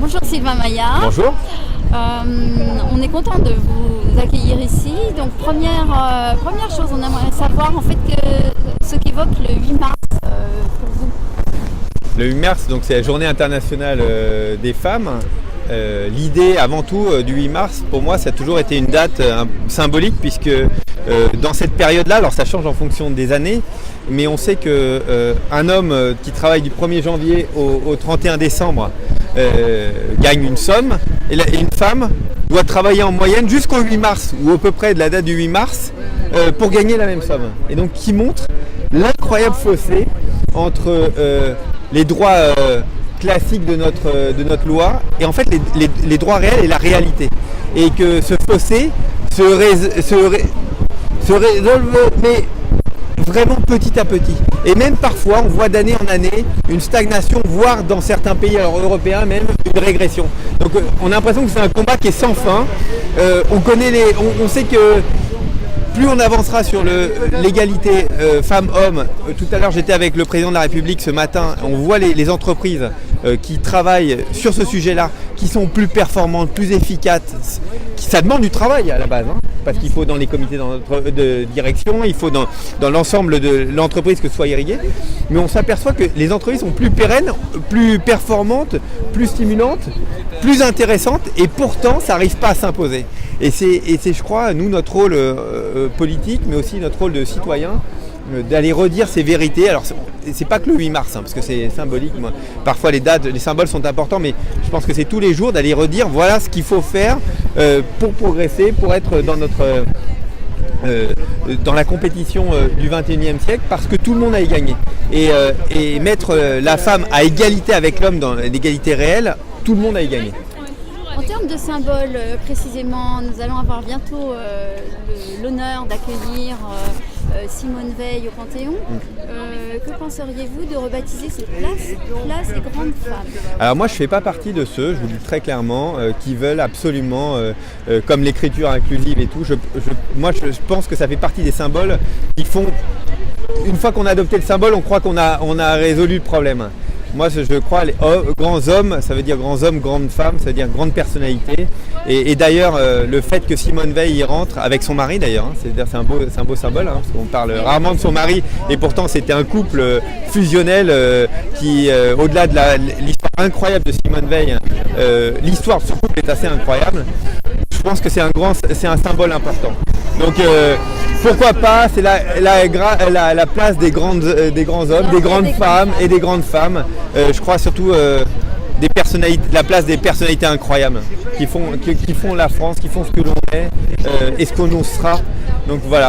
Bonjour Sylvain Maillard. Bonjour. On est content de vous accueillir ici. Donc première chose, on aimerait savoir en fait ce qu'évoque le 8 mars pour vous. Le 8 mars, donc c'est la journée internationale des femmes. L'idée avant tout du 8 mars, pour moi, ça a toujours été une date symbolique puisque dans cette période-là, alors ça change en fonction des années, mais on sait qu'un homme qui travaille du 1er janvier au 31 décembre gagne une somme et une femme doit travailler en moyenne jusqu'au 8 mars ou à peu près de la date du 8 mars pour gagner la même somme. Et donc qui montre l'incroyable fossé entre les droits classiques de notre loi et en fait les droits réels et la réalité. Et que ce fossé se résolve mais vraiment petit à petit. Et même parfois, on voit d'année en année une stagnation, voire dans certains pays européens même une régression. Donc on a l'impression que c'est un combat qui est sans fin. On sait que plus on avancera sur l'égalité femmes-hommes, tout à l'heure j'étais avec le président de la République ce matin, on voit les entreprises qui travaillent sur ce sujet-là, qui sont plus performantes, plus efficaces, ça demande du travail à la base, hein, parce qu'il faut dans les comités de direction, il faut dans l'ensemble de l'entreprise que ce soit irrigué, mais on s'aperçoit que les entreprises sont plus pérennes, plus performantes, plus stimulantes, plus intéressantes, et pourtant ça n'arrive pas à s'imposer. Et c'est, je crois, nous, notre rôle politique, mais aussi notre rôle de citoyen, d'aller redire ces vérités. Alors, c'est pas que le 8 mars, hein, parce que c'est symbolique. Moi. Parfois, les dates, les symboles sont importants, mais je pense que c'est tous les jours d'aller redire voilà ce qu'il faut faire pour progresser, pour être dans la compétition du 21e siècle, parce que tout le monde a y gagné. Et mettre la femme à égalité avec l'homme dans l'égalité réelle, tout le monde a y gagné. En termes de symboles, précisément, nous allons avoir bientôt l'honneur d'accueillir Simone Veil au Panthéon. Que penseriez-vous de rebaptiser cette place des grandes femmes? Alors moi je ne fais pas partie de ceux, je vous le dis très clairement, qui veulent absolument, comme l'écriture inclusive et tout, moi je pense que ça fait partie des symboles qui font, une fois qu'on a adopté le symbole, on croit qu'on a résolu le problème. Moi, je crois, les grands hommes, ça veut dire grands hommes, grandes femmes, ça veut dire grandes personnalités. Et d'ailleurs, le fait que Simone Veil y rentre, avec son mari d'ailleurs, hein, c'est un beau symbole, hein, parce qu'on parle rarement de son mari, et pourtant c'était un couple fusionnel qui, au-delà de l'histoire incroyable de Simone Veil, l'histoire de ce couple est assez incroyable. Je pense que c'est un symbole important. Donc pourquoi pas, c'est la place des grands hommes, des grandes femmes et des grandes femmes. Je crois surtout la place des personnalités incroyables qui font la France, qui font ce que l'on est et ce que l'on sera. Donc voilà.